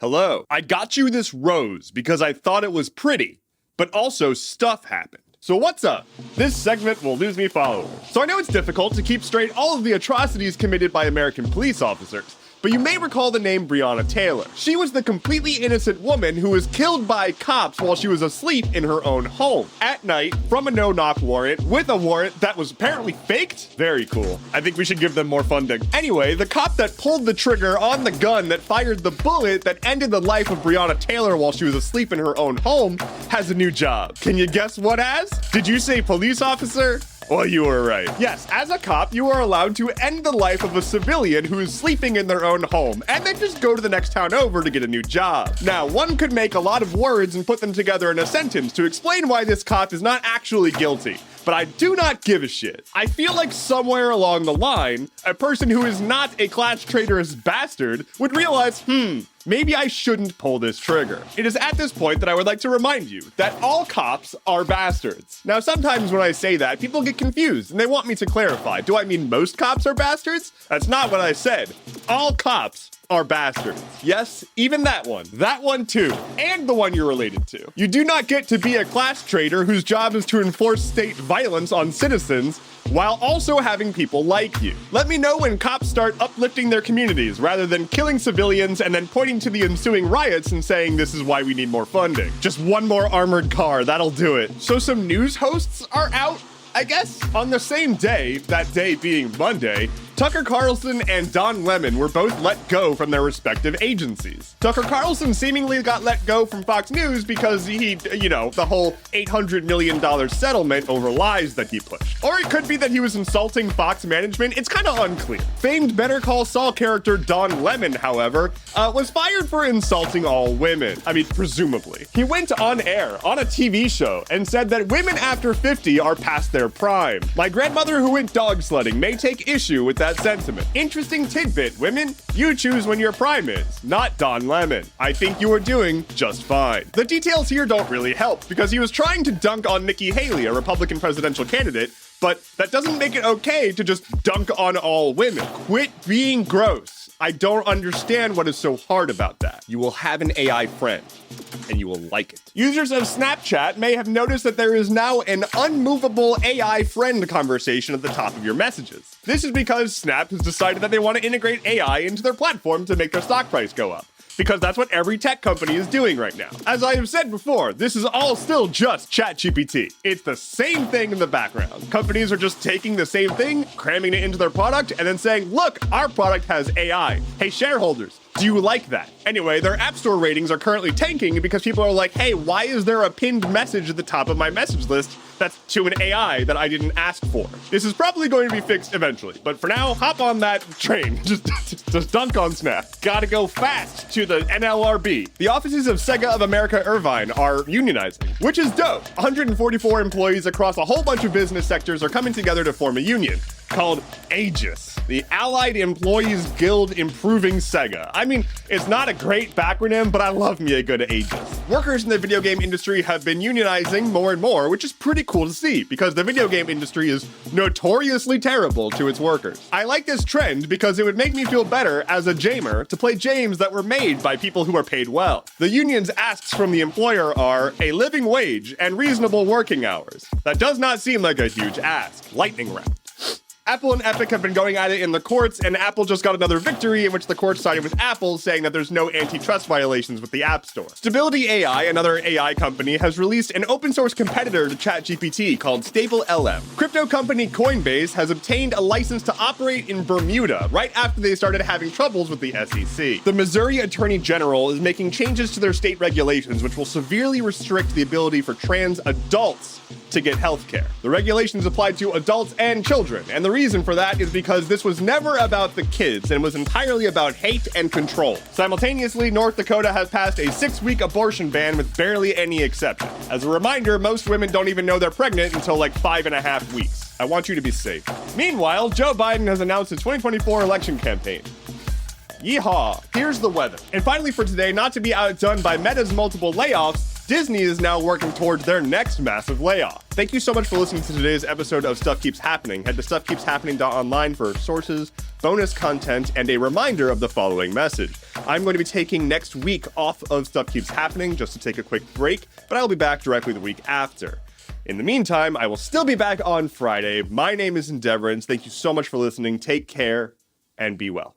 Hello. I got you this rose because I thought it was pretty, but also stuff happened. So what's up? This segment will lose me followers. So I know it's difficult to keep straight all of the atrocities committed by American police officers, but you may recall the name Breonna Taylor. She was the completely innocent woman who was killed by cops while she was asleep in her own home at night from a no-knock warrant with a warrant that was apparently faked. Very cool. I think we should give them more funding. Anyway, the cop that pulled the trigger on the gun that fired the bullet that ended the life of Breonna Taylor while she was asleep in her own home has a new job. Can you guess what as? Did you say police officer? Well, you were right. Yes, as a cop, you are allowed to end the life of a civilian who is sleeping in their own home and then just go to the next town over to get a new job. Now, one could make a lot of words and put them together in a sentence to explain why this cop is not actually guilty, but I do not give a shit. I feel like somewhere along the line, a person who is not a class traitorous bastard would realize, maybe I shouldn't pull this trigger. It is at this point that I would like to remind you that all cops are bastards. Now, sometimes when I say that, people get confused and they want me to clarify. Do I mean most cops are bastards? That's not what I said. All cops are bastards. Yes, even that one too, and the one you're related to. You do not get to be a class traitor whose job is to enforce state violence on citizens while also having people like you. Let me know when cops start uplifting their communities rather than killing civilians and then pointing to the ensuing riots and saying this is why we need more funding. Just one more armored car, that'll do it. So some news hosts are out, I guess. On the same day, that day being Monday, Tucker Carlson and Don Lemon were both let go from their respective agencies. Tucker Carlson seemingly got let go from Fox News because the whole $800 million settlement over lies that he pushed. Or it could be that he was insulting Fox management. It's kind of unclear. Famed Better Call Saul character Don Lemon, however, was fired for insulting all women. I mean, presumably. He went on air on a TV show and said that women after 50 are past their prime. My grandmother who went dog sledding may take issue with that sentiment. Interesting tidbit, women. You choose when your prime is, not Don Lemon. I think you are doing just fine. The details here don't really help because he was trying to dunk on Nikki Haley, a Republican presidential candidate, but that doesn't make it okay to just dunk on all women. Quit being gross. I don't understand what is so hard about that. You will have an AI friend, and you will like it. Users of Snapchat may have noticed that there is now an unmovable AI friend conversation at the top of your messages. This is because Snap has decided that they want to integrate AI into their platform to make their stock price go up, because that's what every tech company is doing right now. As I have said before, this is all still just ChatGPT. It's the same thing in the background. Companies are just taking the same thing, cramming it into their product, and then saying, look, our product has AI. Hey, shareholders, do you like that? Anyway, their App Store ratings are currently tanking because people are like, hey, why is there a pinned message at the top of my message list that's to an AI that I didn't ask for? This is probably going to be fixed eventually, but for now, hop on that train. Just dunk on Snap. Gotta go fast to the NLRB. The offices of Sega of America Irvine are unionizing, which is dope. 144 employees across a whole bunch of business sectors are coming together to form a union called AEGIS, the Allied Employees Guild Improving Sega. I mean, it's not a great backronym, but I love me a good AEGIS. Workers in the video game industry have been unionizing more and more, which is pretty cool to see because the video game industry is notoriously terrible to its workers. I like this trend because it would make me feel better as a gamer to play games that were made by people who are paid well. The union's asks from the employer are a living wage and reasonable working hours. That does not seem like a huge ask. Lightning round. Apple and Epic have been going at it in the courts, and Apple just got another victory in which the court sided with Apple, saying that there's no antitrust violations with the App Store. Stability AI, another AI company, has released an open source competitor to ChatGPT called StableLM. Crypto company Coinbase has obtained a license to operate in Bermuda right after they started having troubles with the SEC. The Missouri Attorney General is making changes to their state regulations, which will severely restrict the ability for trans adults to get healthcare. The regulations apply to adults and children, and the reason for that is because this was never about the kids and was entirely about hate and control. Simultaneously, North Dakota has passed a 6-week abortion ban with barely any exception. As a reminder, most women don't even know they're pregnant until like 5.5 weeks. I want you to be safe. Meanwhile, Joe Biden has announced a 2024 election campaign. Yeehaw! Here's the weather. And finally for today, not to be outdone by Meta's multiple layoffs, Disney is now working towards their next massive layoff. Thank you so much for listening to today's episode of Stuff Keeps Happening. Head to stuffkeepshappening.online for sources, bonus content, and a reminder of the following message. I'm going to be taking next week off of Stuff Keeps Happening just to take a quick break, but I'll be back directly the week after. In the meantime, I will still be back on Friday. My name is Endeavorance. Thank you so much for listening. Take care and be well.